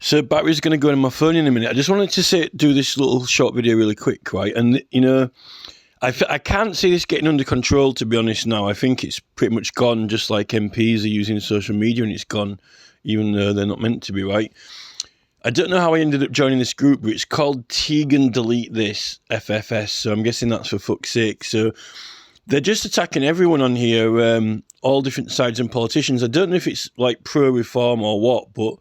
So battery's going to go in my phone in a minute. I just wanted to do this little short video really quick, right? And, you know, I can't see this getting under control, to be honest, now. I think it's pretty much gone, just like MPs are using social media, and it's gone, even though they're not meant to be, right? I don't know how I ended up joining this group, but it's called Tegan Delete This, FFS, so I'm guessing that's for fuck's sake. So they're just attacking everyone on here, all different sides and politicians. I don't know if it's like pro-reform or what, but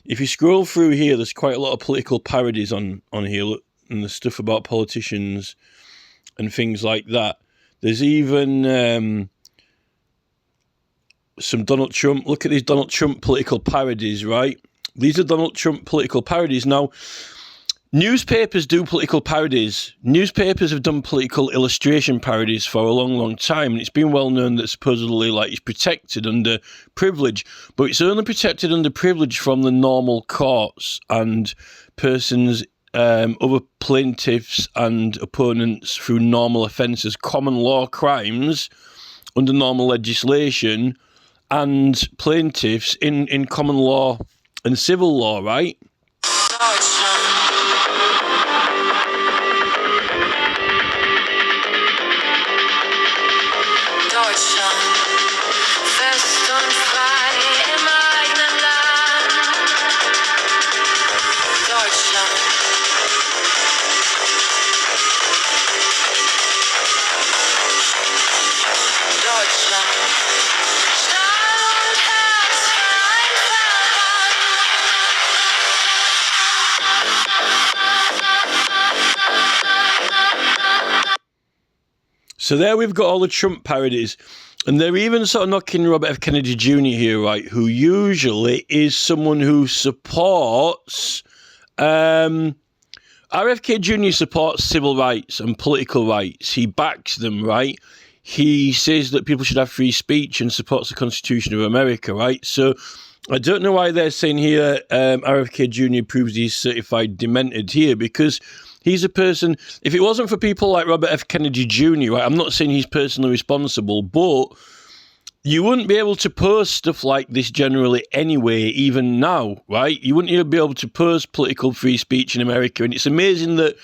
if you scroll through here, there's quite a lot of political parodies on here, look, and the stuff about politicians and things like that. There's even some Donald Trump. Look at these Donald Trump political parodies, right? These are Donald Trump political parodies. Now, newspapers do political parodies. Newspapers have done political illustration parodies for a long, long time, and it's been well known that supposedly, like, it's protected under privilege, but it's only protected under privilege from the normal courts and persons, other plaintiffs and opponents through normal offences, common law crimes under normal legislation, and plaintiffs in common law and civil law, right? So there we've got all the Trump parodies, and they're even sort of knocking Robert F. Kennedy Jr. here, right, who usually is someone who supports, RFK Jr. supports civil rights and political rights. He backs them, right? He says that people should have free speech and supports the Constitution of America, right? So I don't know why they're saying here RFK Jr. proves he's certified demented here, because he's a person, if it wasn't for people like Robert F. Kennedy Jr., right, I'm not saying he's personally responsible, but you wouldn't be able to post stuff like this generally anyway, even now, right? You wouldn't even be able to post political free speech in America, and it's amazing that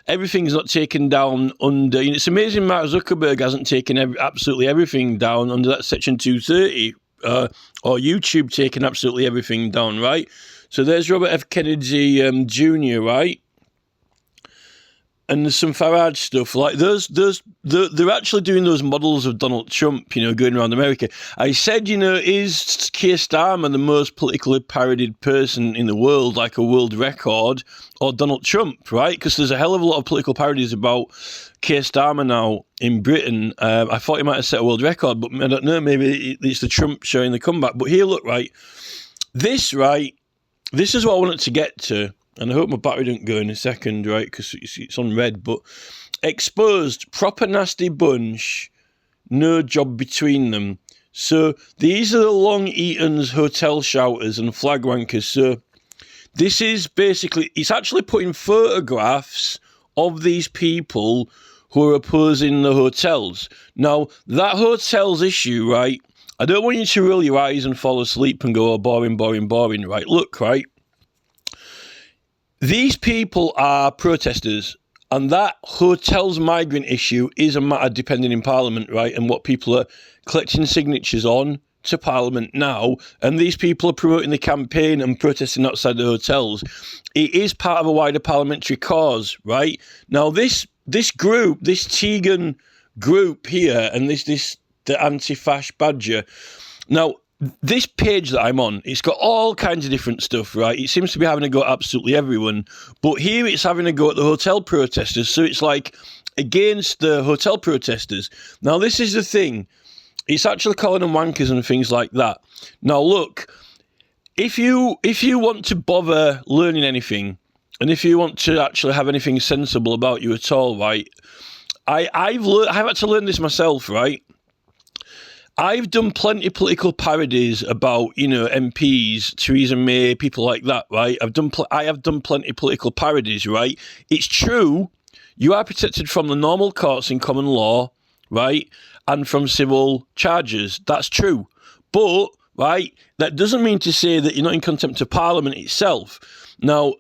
everything's not taken down under, it's amazing Mark Zuckerberg hasn't taken absolutely everything down under that Section 230, or YouTube taking absolutely everything down, right? So there's Robert F. Kennedy Jr., right? And there's some Farage stuff, like they're actually doing those models of Donald Trump, you know, going around America. I said, you know, is Keir Starmer the most politically parodied person in the world, like a world record, or Donald Trump, right? Because there's a hell of a lot of political parodies about Keir Starmer now in Britain. I thought he might have set a world record, but I don't know, maybe it's the Trump showing the comeback. But here, look, right, this is what I wanted to get to. And I hope my battery don't go in a second, right, because it's on red. But exposed, proper nasty bunch, no job between them. So these are the Long Eaton's hotel shouters and flag wankers. So this is basically, it's actually putting photographs of these people who are opposing the hotels. Now, that hotels issue, right, I don't want you to roll your eyes and fall asleep and go, oh, boring, boring, boring, right? Look, right. These people are protesters, and that hotels migrant issue is a matter depending in Parliament, right? And what people are collecting signatures on to Parliament now, and these people are promoting the campaign and protesting outside the hotels. It is part of a wider parliamentary cause, right? Now, this group, this Tegan group here, and the anti-fash badger. Now, this page that I'm on, it's got all kinds of different stuff, right? It seems to be having a go at absolutely everyone. But here it's having a go at the hotel protesters. So it's like against the hotel protesters. Now, this is the thing. It's actually calling them wankers and things like that. Now, look, if you want to bother learning anything, and if you want to actually have anything sensible about you at all, right? I've had to learn this myself, right? I've done plenty of political parodies about, you know, MPs, Theresa May, people like that, right? I have done plenty of political parodies, right? It's true, you are protected from the normal courts in common law, right? And from civil charges. That's true. But, right? That doesn't mean to say that you're not in contempt of Parliament itself. Now,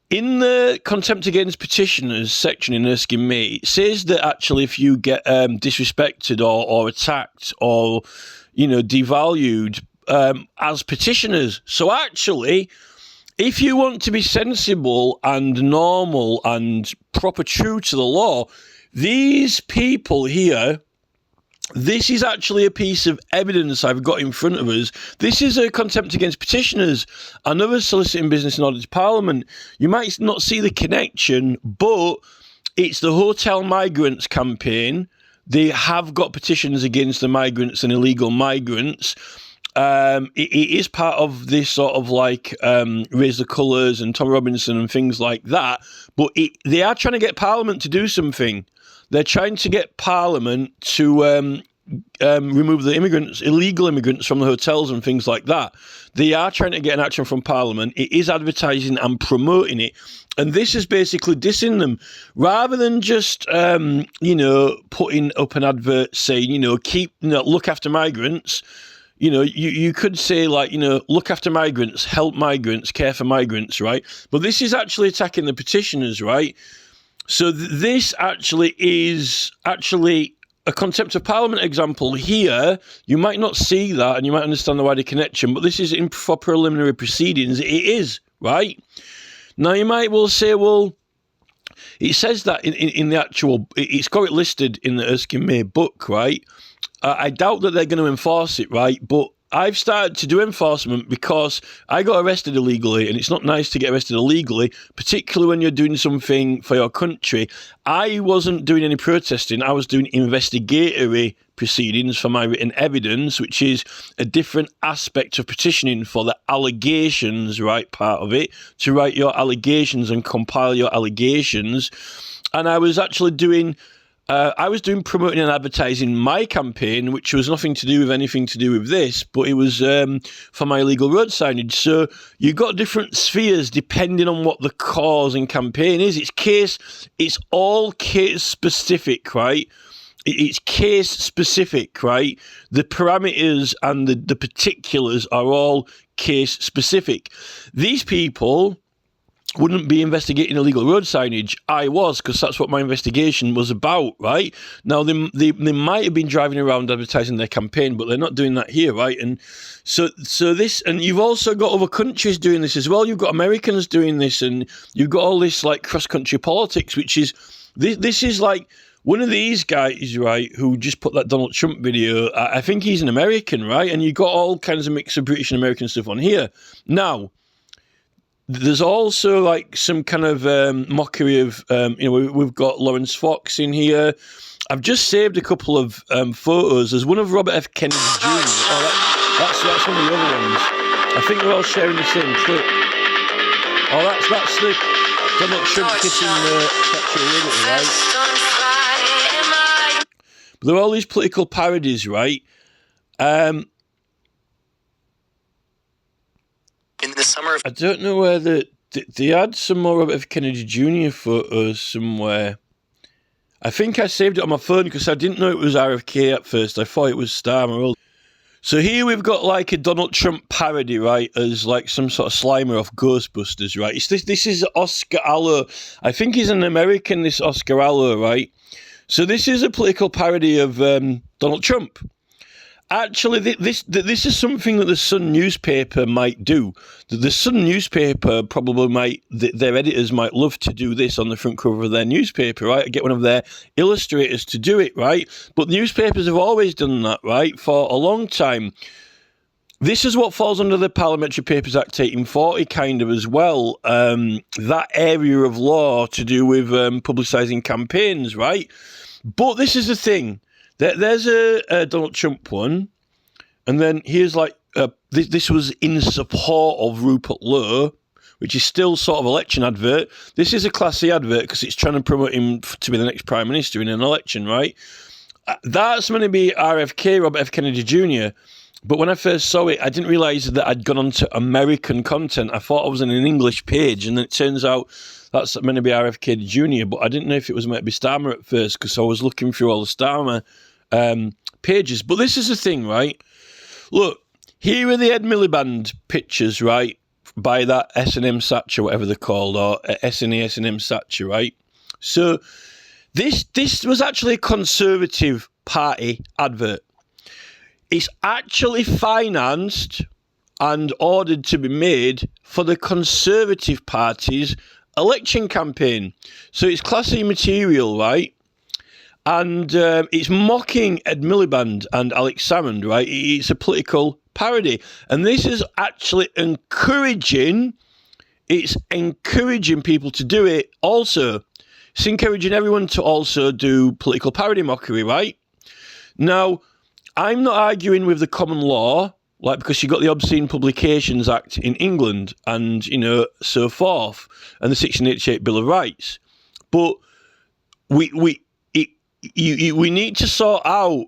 in the contempt against petitioners section in Erskine May, it says that actually if you get disrespected or attacked or, devalued as petitioners. So actually, if you want to be sensible and normal and proper true to the law, these people here, this is actually a piece of evidence I've got in front of us. This is a contempt against petitioners and others soliciting business in order to Parliament. You might not see the connection, but it's the hotel migrants campaign. They have got petitions against the migrants and illegal migrants. It is part of this sort of like Raise the Colours and Tom Robinson and things like that. But they are trying to get Parliament to do something. They're trying to get Parliament to remove the illegal immigrants from the hotels and things like that. They are trying to get an action from Parliament. It is advertising and promoting it. And this is basically dissing them. Rather than just, putting up an advert saying, look after migrants. You could say like, look after migrants, help migrants, care for migrants, right? But this is actually attacking the petitioners, right? So this actually is a contempt of Parliament example here. You might not see that and you might understand the wider connection, but this is in for preliminary proceedings. It is, right? Now you might well say, well, it says that in the actual, it's got it listed in the Erskine May book, right? I doubt that they're going to enforce it, right? But I've started to do enforcement because I got arrested illegally, and it's not nice to get arrested illegally, particularly when you're doing something for your country. I wasn't doing any protesting. I was doing investigatory proceedings for my written evidence, which is a different aspect of petitioning for the allegations, right, part of it, to write your allegations and compile your allegations. And I was actually doing promoting and advertising my campaign, which was nothing to do with anything to do with this, but it was for my illegal road signage. So you've got different spheres depending on what the cause and campaign is. It's all case specific, right? It's case specific, right? The parameters and the particulars are all case specific. These people wouldn't be investigating illegal road signage. I was, because that's what my investigation was about, right? Now, they might have been driving around advertising their campaign, but they're not doing that here, right? And so this, and you've also got other countries doing this as well. You've got Americans doing this, and you've got all this like cross-country politics, which is, this is like one of these guys, right, who just put that Donald Trump video. I think he's an American, right? And you've got all kinds of mix of British and American stuff on here. Now, there's also like some kind of mockery of, we've got Lawrence Fox in here. I've just saved a couple of photos. There's one of Robert F. Kennedy Jr. Oh, that's one of the other ones. I think they're all sharing the same clip. Oh, that's the Donald Trump kissing the Statue of Liberty, right? But there are all these political parodies, right? In the summer of... I don't know whether they had some more Robert F. Kennedy Jr. photos somewhere. I think I saved it on my phone because I didn't know it was RFK at first. I thought it was Starmer. So here we've got like a Donald Trump parody, right, as like some sort of Slimer off Ghostbusters, right? This is Oscar Alho. I think he's an American, this Oscar Alho, right? So this is a political parody of Donald Trump. Actually, this is something that the Sun newspaper might do. The Sun newspaper probably might, their editors might love to do this on the front cover of their newspaper, right? Get one of their illustrators to do it, right? But newspapers have always done that, right? For a long time. This is what falls under the Parliamentary Papers Act 1840 kind of as well. That area of law to do with publicising campaigns, right? But this is the thing. There's a Donald Trump one, and then here's like, this was in support of Rupert Lowe, which is still sort of election advert. This is a classy advert because it's trying to promote him to be the next Prime Minister in an election, right? That's going to be RFK, Robert F. Kennedy Jr., but when I first saw it, I didn't realise that I'd gone on to American content. I thought I was on an English page, and then it turns out that's meant to be RFK Jr., but I didn't know if it was meant to be Starmer at first because I was looking through all the Starmer pages. But this is the thing, right? Look, here are the Ed Miliband pictures, right, by that S&M Satcher, whatever they're called, or S&M Satcher, right? So this was actually a Conservative Party advert. It's actually financed and ordered to be made for the Conservative Party's election campaign. So it's classy material, right? And it's mocking Ed Miliband and Alex Salmond, right? It's a political parody. And this is actually encouraging people to do it also. It's encouraging everyone to also do political parody mockery, right? Now, I'm not arguing with the common law, like, because you've got the Obscene Publications Act in England and, so forth, and the 1688 Bill of Rights. But we need to sort out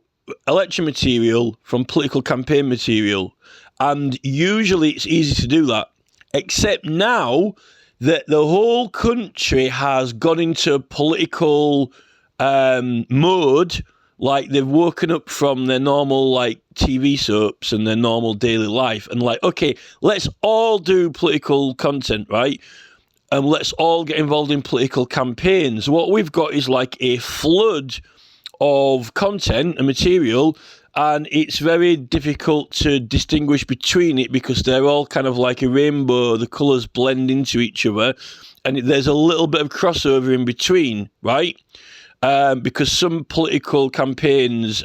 election material from political campaign material. And usually it's easy to do that, except now that the whole country has gone into political mode. Like, they've woken up from their normal, TV soaps and their normal daily life and okay, let's all do political content, right? And let's all get involved in political campaigns. What we've got is a flood of content and material, and it's very difficult to distinguish between it because they're all kind of like a rainbow. The colours blend into each other, and there's a little bit of crossover in between, right? Because some political campaigns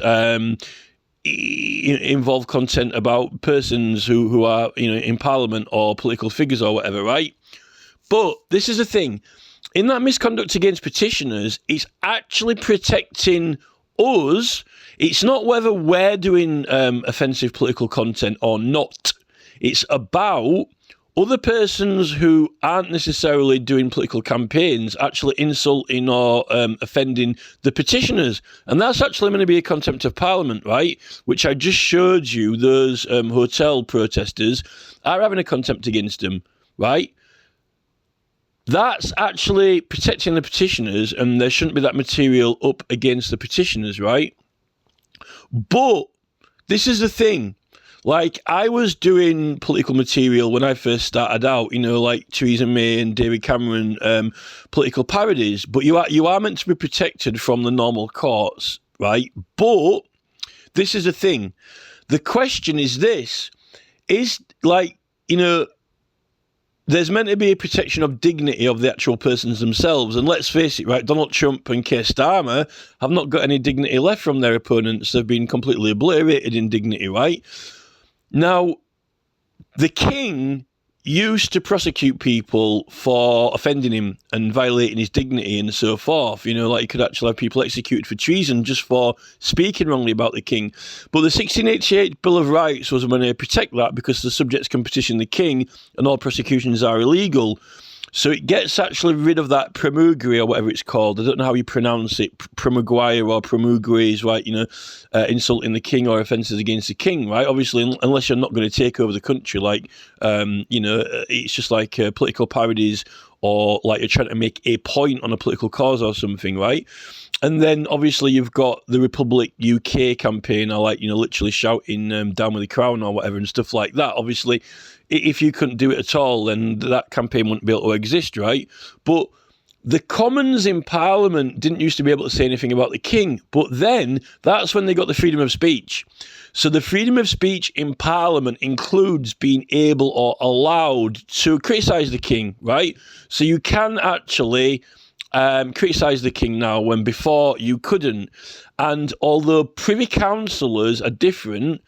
involve content about persons who are, in Parliament or political figures or whatever, right? But this is the thing. In that Misconduct against petitioners, it's actually protecting us. It's not whether we're doing offensive political content or not. It's about other persons who aren't necessarily doing political campaigns actually insulting or offending the petitioners. And that's actually going to be a contempt of Parliament, right? Which I just showed you, those hotel protesters are having a contempt against them, right? That's actually protecting the petitioners, and there shouldn't be that material up against the petitioners, right? But this is the thing. I was doing political material when I first started out, like Theresa May and David Cameron, political parodies. But you are meant to be protected from the normal courts, right? But this is the thing. The question is this. Is, there's meant to be a protection of dignity of the actual persons themselves. And let's face it, right, Donald Trump and Keir Starmer have not got any dignity left from their opponents. They've been completely obliterated in dignity, right? Now, the king used to prosecute people for offending him and violating his dignity and so forth. You could actually have people executed for treason just for speaking wrongly about the king. But the 1688 Bill of Rights was meant to protect that because the subjects can petition the king and all prosecutions are illegal. So it gets actually rid of that promulgary or whatever it's called. I don't know how you pronounce it, promulgire or promulgaries, right? Insulting the king or offences against the king, right? Obviously, unless you're not going to take over the country, it's just like political parodies or like you're trying to make a point on a political cause or something, right? And then obviously you've got the Republic UK campaign, or literally shouting down with the crown or whatever and stuff like that. Obviously, if you couldn't do it at all, then that campaign wouldn't be able to exist, right? But the Commons in Parliament didn't used to be able to say anything about the king, but then that's when they got the freedom of speech. So the freedom of speech in Parliament includes being able or allowed to criticise the king, right? So you can actually criticise the king now when before you couldn't. And although privy councillors are different,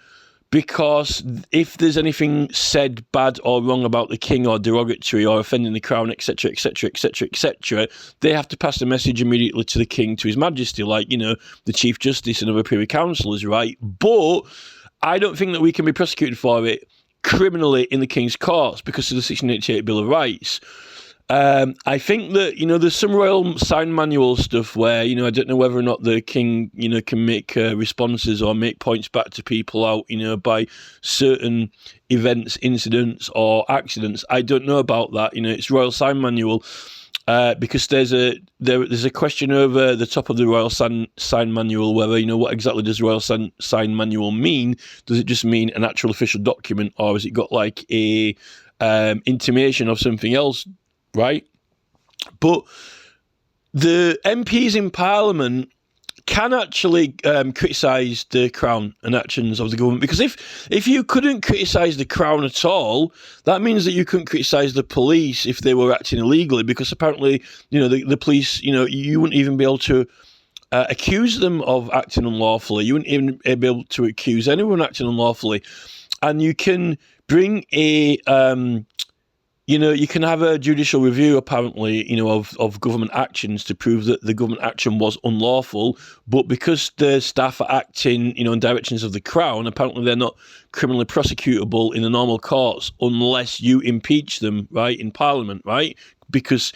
because if there's anything said bad or wrong about the king or derogatory or offending the crown, etc., etc., etc., etc., they have to pass the message immediately to the king, to his majesty, the chief justice and other privy councillors, right? But I don't think that we can be prosecuted for it criminally in the king's courts because of the 1688 Bill of Rights. I think that, there's some royal sign manual stuff where, I don't know whether or not the king, can make responses or make points back to people out, by certain events, incidents or accidents. I don't know about that. It's royal sign manual. because there's a question over the top of the Royal Sign Manual whether, what exactly does Royal Sign Manual mean? Does it just mean an actual official document, or has it got like a intimation of something else, right? But the MPs in Parliament can actually criticise the Crown and actions of the government, because if you couldn't criticise the Crown at all, that means that you couldn't criticise the police if they were acting illegally, because apparently, the police, you wouldn't even be able to accuse them of acting unlawfully. You wouldn't even be able to accuse anyone acting unlawfully. And you can bring a... you can have a judicial review, apparently, of government actions to prove that the government action was unlawful. But because the staff are acting, in directions of the Crown, apparently they're not criminally prosecutable in the normal courts unless you impeach them, right, in Parliament, right? Because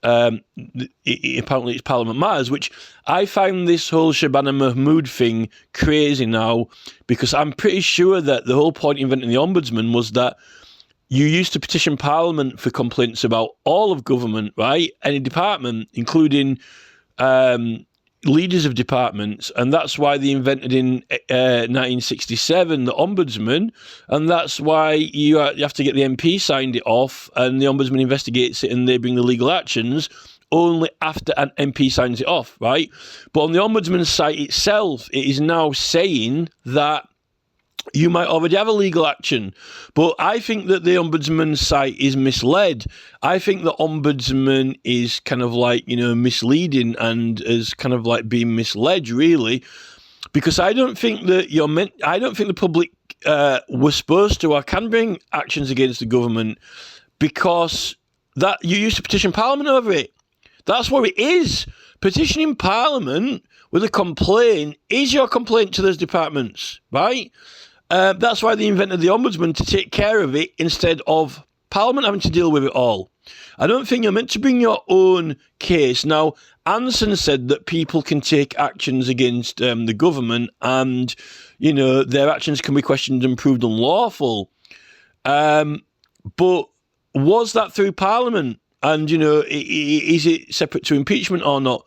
apparently it's Parliament matters, which I find this whole Shabana Mahmood thing crazy now, because I'm pretty sure that the whole point of inventing the Ombudsman was that you used to petition Parliament for complaints about all of government, right? Any department, including leaders of departments. And that's why they invented in 1967 the Ombudsman. And that's why you have to get the MP signed it off, and the Ombudsman investigates it and they bring the legal actions only after an MP signs it off, right? But on the Ombudsman site itself, it is now saying that you might already have a legal action. But I think that the Ombudsman site is misled. I think the Ombudsman is kind of like, misleading and is kind of like being misled, really. Because I don't think that I don't think the public were supposed to or can bring actions against the government, because that you used to petition Parliament over it. That's what it is. Petitioning Parliament with a complaint is your complaint to those departments, right? That's why they invented the Ombudsman, to take care of it instead of Parliament having to deal with it all. I don't think you're meant to bring your own case. Now, Anson said that people can take actions against the government and, their actions can be questioned and proved unlawful. But was that through Parliament? And, is it separate to impeachment or not?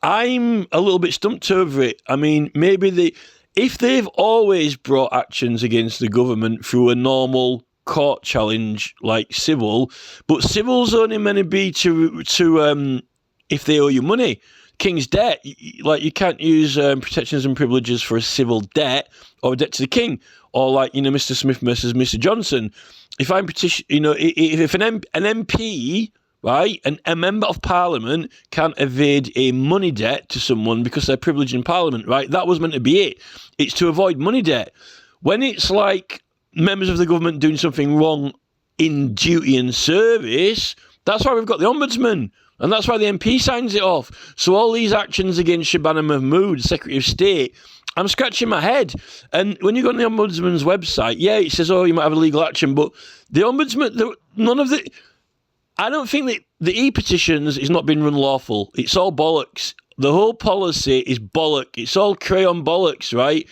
I'm a little bit stumped over it. I mean, maybe if they've always brought actions against the government through a normal court challenge like civil, but civil's only meant to be to if they owe you money. King's debt, like you can't use protections and privileges for a civil debt or a debt to the king, or like Mr. Smith versus Mr. Johnson. If I'm if an MP, right, and a member of Parliament can't evade a money debt to someone because they're privileged in Parliament, right? That was meant to be it. It's to avoid money debt. When it's like members of the government doing something wrong in duty and service, that's why we've got the Ombudsman. And that's why the MP signs it off. So all these actions against Shabana Mahmood, Secretary of State, I'm scratching my head. And when you go on the Ombudsman's website, yeah, it says, you might have a legal action, but the Ombudsman, I don't think that the e-petitions is not being run lawful. It's all bollocks. The whole policy is bollock. It's all crayon bollocks, right?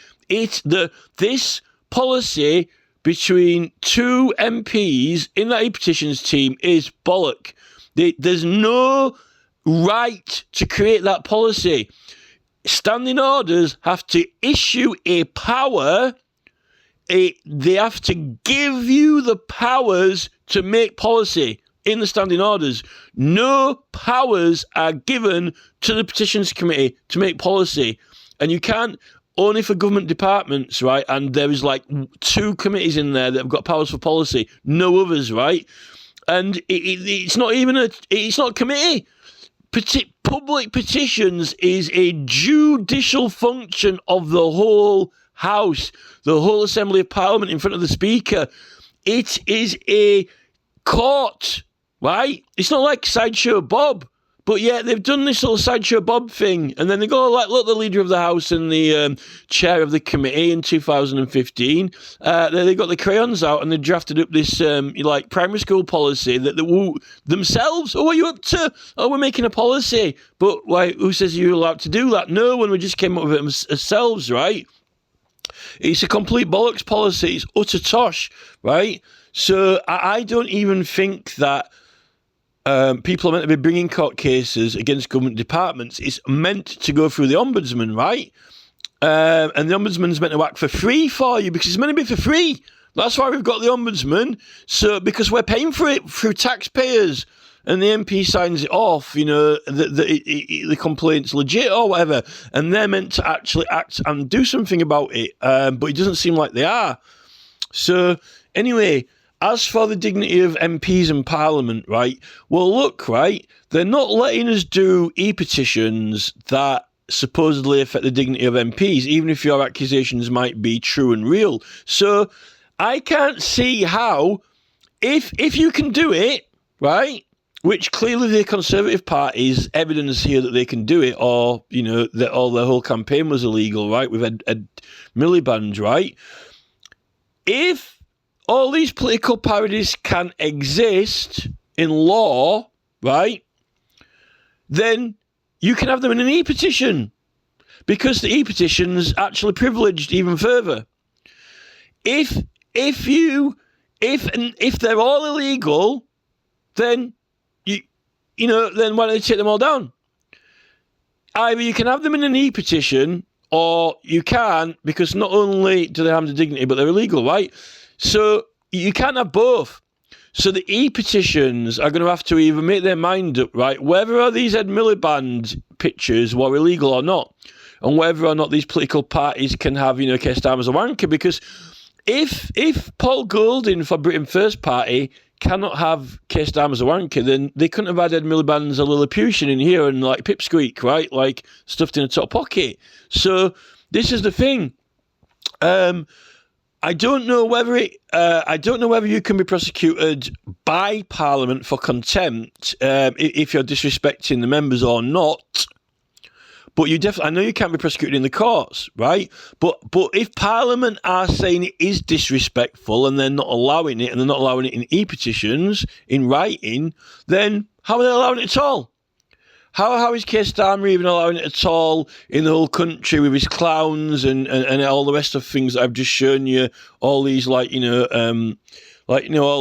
This policy between two MPs in that e-petitions team is bollock. There's no right to create that policy. Standing orders have to issue a power. They have to give you the powers to make policy. In the standing orders, no powers are given to the petitions committee to make policy. And you can't, only for government departments, right? And there is like 2 committees in there that have got powers for policy, no others, right? And it's not even it's not a committee. Public petitions is a judicial function of the whole House, the whole Assembly of Parliament in front of the Speaker. It is a court, right? It's not like Sideshow Bob. But yeah, they've done this little Sideshow Bob thing. And then they go, like, look, the Leader of the House and the Chair of the Committee in 2015. They got the crayons out and they drafted up this, primary school policy that themselves, what are you up to? Oh, we're making a policy. But, like, who says you're allowed to do that? No one, we just came up with it ourselves, right? It's a complete bollocks policy. It's utter tosh, right? So I don't even think that people are meant to be bringing court cases against government departments. It's meant to go through the ombudsman, right? And the ombudsman's meant to act for free for you because it's meant to be for free. That's why we've got the ombudsman. So because we're paying for it through taxpayers, and the MP signs it off, the complaint's legit or whatever, and they're meant to actually act and do something about it. But it doesn't seem like they are. So anyway, as for the dignity of MPs and Parliament, right? Well, look, right? They're not letting us do e-petitions that supposedly affect the dignity of MPs, even if your accusations might be true and real. So I can't see how, if you can do it, right? Which clearly the Conservative Party's evidence here that they can do it, or that all their whole campaign was illegal, right? With Ed Miliband, right? If all these political parodies can exist in law, right? Then you can have them in an e-petition, because the e-petition's actually privileged even further. If they're all illegal, then then why don't they take them all down? Either you can have them in an e-petition, or you can't, because not only do they harm the dignity, but they're illegal, right? So you can't have both. So the e-petitions are going to have to either make their mind up, right, whether are these Ed Miliband pictures were illegal or not, and whether or not these political parties can have, Keir Starmer as a wanker. Because if Paul Golding for Britain First Party cannot have Keir Starmer as a wanker, then they couldn't have had Ed Miliband's a Lilliputian in here and like pipsqueak, right, like stuffed in a top pocket. So this is the thing. I don't know whether you can be prosecuted by Parliament for contempt if you're disrespecting the members or not. But I know you can't be prosecuted in the courts, right? But if Parliament are saying it is disrespectful and they're not allowing it, and they're not allowing it in e-petitions, in writing, then how are they allowing it at all? How is Keir Starmer even allowing it at all in the whole country with his clowns and all the rest of things that I've just shown you? All these all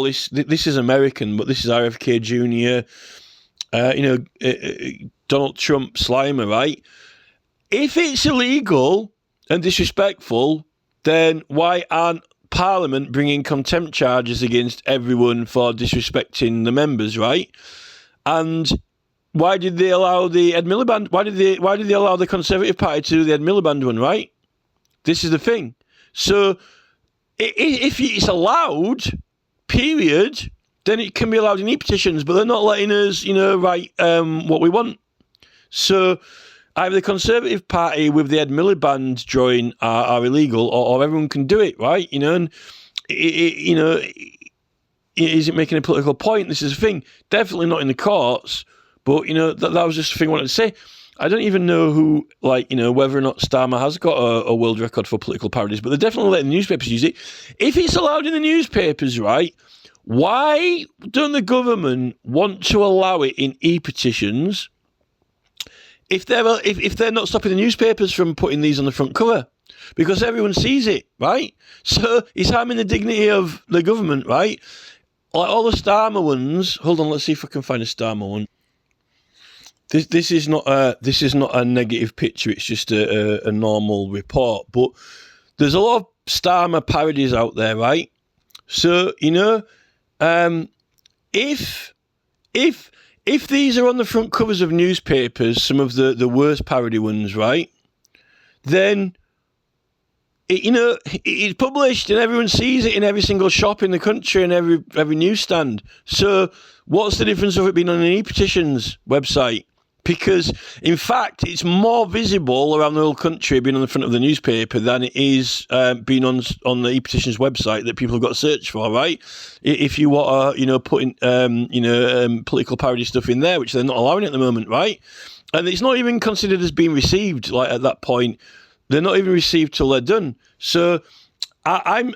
this. This is American, but this is RFK Jr. Donald Trump Slimer, right? If it's illegal and disrespectful, then why aren't Parliament bringing contempt charges against everyone for disrespecting the members, right? And why did they allow the Ed Miliband? Why did they allow the Conservative Party to do the Ed Miliband one, right? This is the thing. So if it's allowed, period, then it can be allowed in e-petitions, but they're not letting us, write what we want. So either the Conservative Party with the Ed Miliband drawing are illegal, or everyone can do it, right? And is it making a political point? This is the thing. Definitely not in the courts. But, that was just the thing I wanted to say. I don't even know who, whether or not Starmer has got a world record for political parodies, but they're definitely letting the newspapers use it. If it's allowed in the newspapers, right, why don't the government want to allow it in e-petitions if they're not stopping the newspapers from putting these on the front cover? Because everyone sees it, right? So it's harming the dignity of the government, right? Like all the Starmer ones. Hold on, let's see if I can find a Starmer one. This is not a negative picture. It's just a normal report. But there's a lot of Starmer parodies out there, right? So if these are on the front covers of newspapers, some of the worst parody ones, right? Then it's published and everyone sees it in every single shop in the country and every newsstand. So what's the difference of it being on an e-petitions website? Because, in fact, it's more visible around the whole country being on the front of the newspaper than it is being on the e-petitions website that people have got to search for, right? If you want to, put in, political parody stuff in there, which they're not allowing at the moment, right? And it's not even considered as being received, like, at that point. They're not even received till they're done. So I'm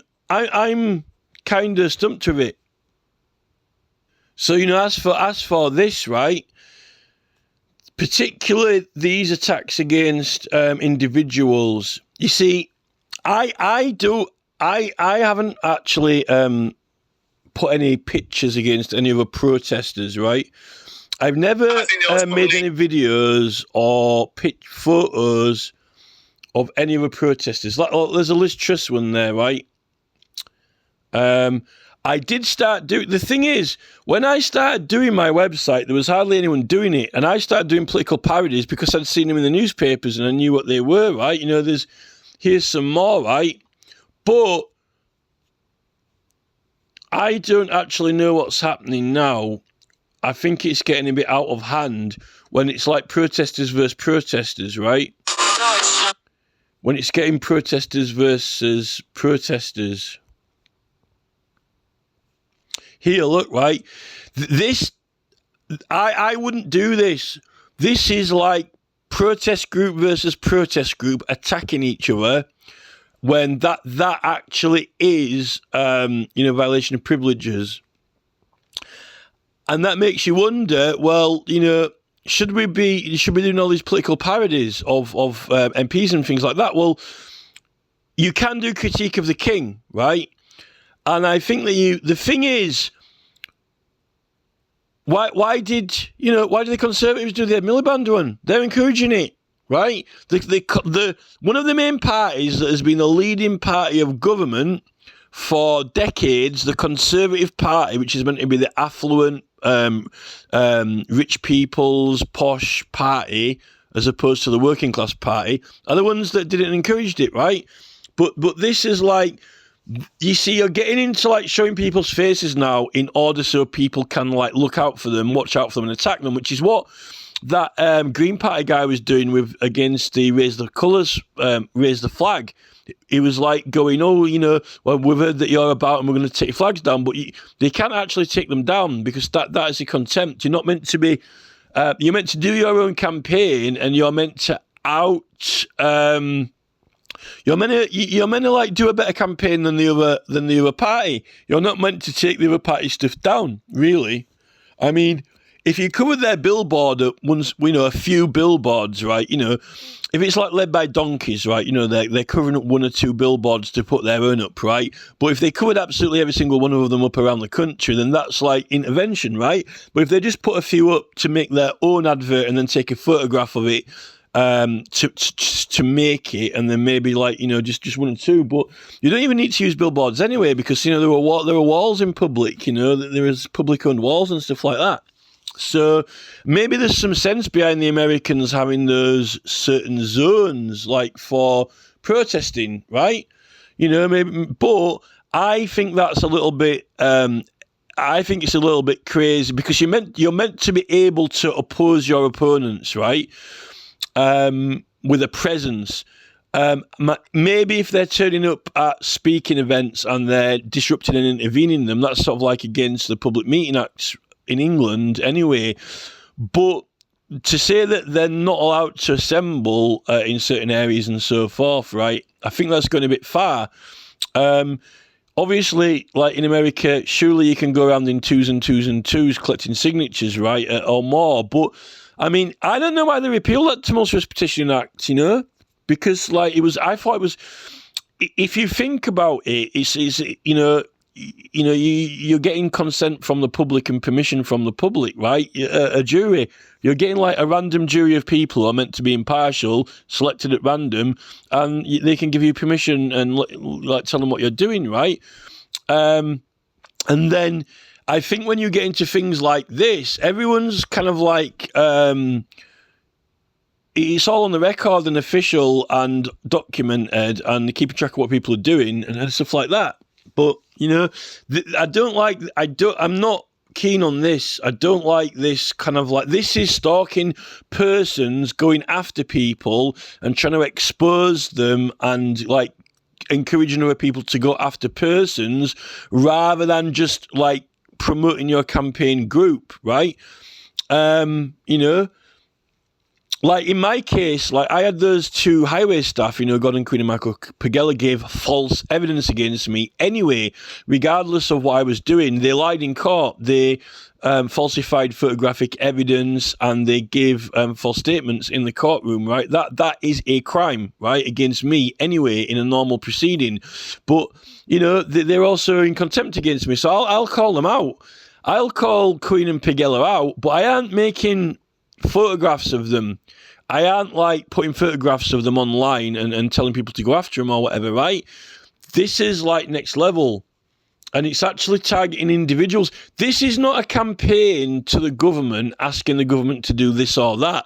kind of stumped with it. So, as for this, right? Particularly these attacks against individuals. You see, I haven't actually put any pictures against any other protesters, right? I've never made any videos or photos of any other protesters. Like, oh, there's a Liz Truss one there, right? I did start doing... The thing is, when I started doing my website, there was hardly anyone doing it, and I started doing political parodies because I'd seen them in the newspapers and I knew what they were, right? You know, here's some more, right? But I don't actually know what's happening now. I think it's getting a bit out of hand when it's like protesters versus protesters, right? When it's getting protesters versus protesters. Here, look, right? This, I wouldn't do this. This is like protest group versus protest group attacking each other when that actually is, violation of privileges. And that makes you wonder, well, should we be doing all these political parodies of MPs and things like that? Well, you can do critique of the king, right? And I think that the thing is, why did the Conservatives do the Ed Miliband one? They're encouraging it, right? The one of the main parties that has been the leading party of government for decades, the Conservative Party, which is meant to be the affluent, rich people's posh party, as opposed to the working class party, are the ones that didn't encourage it, right? But this is like, you see, you're getting into like showing people's faces now in order so people can like look out for them, watch out for them and attack them, which is what that Green Party guy was doing against the Raise the Colours, Raise the Flag. He was like going, well, we've heard that you're about and we're going to take your flags down, but they can't actually take them down because that is a contempt. You're not meant to be, you're meant to do your own campaign and you're meant to you're meant to like do a better campaign than the other party. You're not meant to take the other party's stuff down, really. I mean, if you cover their billboard at once, a few billboards, right? If it's like led by donkeys, right? They're covering up one or two billboards to put their own up, right? But if they covered absolutely every single one of them up around the country, then that's like intervention, right? But if they just put a few up to make their own advert and then take a photograph of it, to make it, and then maybe like just one or two, but you don't even need to use billboards anyway because there are walls in public, there is public owned walls and stuff like that. So maybe there's some sense behind the Americans having those certain zones like for protesting, right? Maybe, but I think that's a little bit. I think it's a little bit crazy because you're meant to be able to oppose your opponents, right? With a presence. Maybe if they're turning up at speaking events and they're disrupting and intervening them, that's sort of like against the Public Meeting Act in England anyway. But to say that they're not allowed to assemble in certain areas and so forth, right, I think that's going a bit far. Obviously, like in America, surely you can go around in twos and twos and twos collecting signatures, right, or more. But I mean, I don't know why they repealed that Tumultuous Petitioning Act, because like I thought it was. If you think about it, it's you're getting consent from the public and permission from the public, right? A jury, you're getting like a random jury of people who are meant to be impartial, selected at random, and they can give you permission and like tell them what you're doing, right? And then I think when you get into things like this, everyone's kind of like, it's all on the record and official and documented and keeping track of what people are doing and stuff like that. But, I'm not keen on this. I don't like this kind of like, this is stalking persons going after people and trying to expose them and like encouraging other people to go after persons rather than just like promoting your campaign group, right? like in my case, like I had those two highway staff, Gordon Queen and Michael Pagella gave false evidence against me anyway, regardless of what I was doing. They lied in court. They falsified photographic evidence, and they gave false statements in the courtroom, right? That is a crime, right, against me anyway in a normal proceeding. But, they're also in contempt against me. So I'll call them out. I'll call Queen and Pagella out, but I aren't making photographs of them. I aren't like putting photographs of them online and telling people to go after them or whatever, right? This is like next level. And it's actually targeting individuals. This is not a campaign to the government asking the government to do this or that.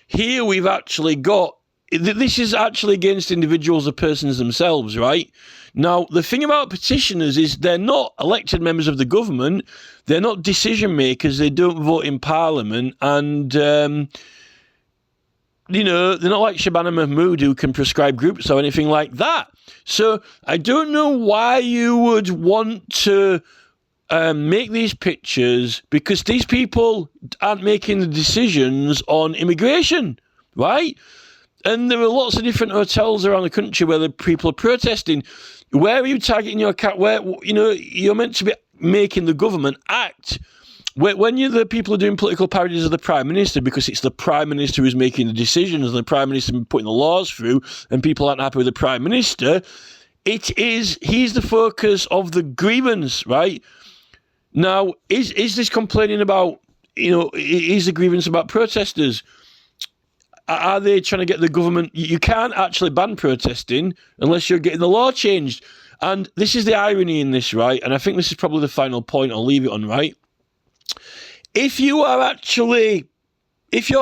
Here we've actually got, this is actually against individuals or persons themselves, right? Now, the thing about petitioners is they're not elected members of the government. They're not decision makers. They don't vote in Parliament. And, they're not like Shabana Mahmood who can prescribe groups or anything like that. So I don't know why you would want to make these pictures, because these people aren't making the decisions on immigration, right? And there are lots of different hotels around the country where the people are protesting. Where are you targeting your cat? Where, you're meant to be making the government act. When the people are doing political parodies of the Prime Minister, because it's the Prime Minister who's making the decisions and the Prime Minister putting the laws through, and people aren't happy with the Prime Minister, he's the focus of the grievance, right? Now, is this complaining about, is the grievance about protesters? Are they trying to get the government? You can't actually ban protesting unless you're getting the law changed. And this is the irony in this, right? And I think this is probably the final point. I'll leave it on, right? If your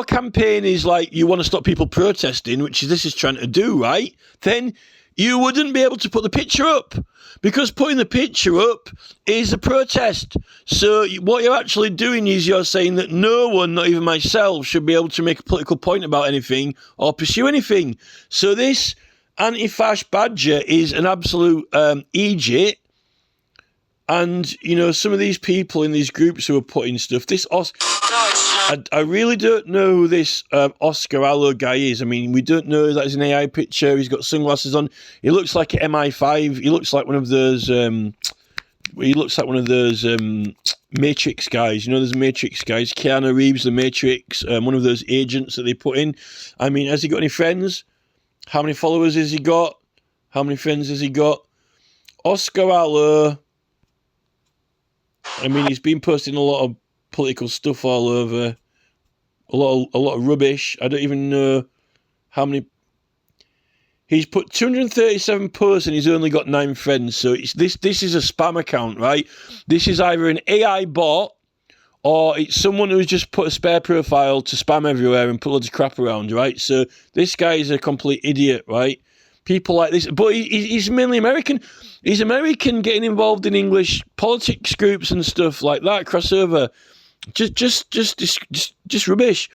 campaign is like you want to stop people protesting, which this is trying to do, right, then you wouldn't be able to put the picture up, because putting the picture up is a protest. So what you're actually doing is you're saying that no one, not even myself, should be able to make a political point about anything or pursue anything. So this anti-fash badger is an absolute idiot. And, some of these people in these groups who are putting stuff, I really don't know who this Oscar Alho guy is. I mean, we don't know that he's an AI picture. He's got sunglasses on. He looks like an MI5. He looks like one of those, Matrix guys. There's Matrix guys. Keanu Reeves, the Matrix, one of those agents that they put in. I mean, has he got any friends? How many followers has he got? How many friends has he got? Oscar Alho. I mean, he's been posting a lot of political stuff all over, a lot of rubbish. I don't even know how many. He's put 237 posts and he's only got 9 friends. So this is a spam account, right? This is either an AI bot or it's someone who's just put a spare profile to spam everywhere and put loads of crap around, right? So this guy is a complete idiot, right? People like this, but he's mainly American. He's American, getting involved in English politics groups and stuff like that. Crossover, just rubbish.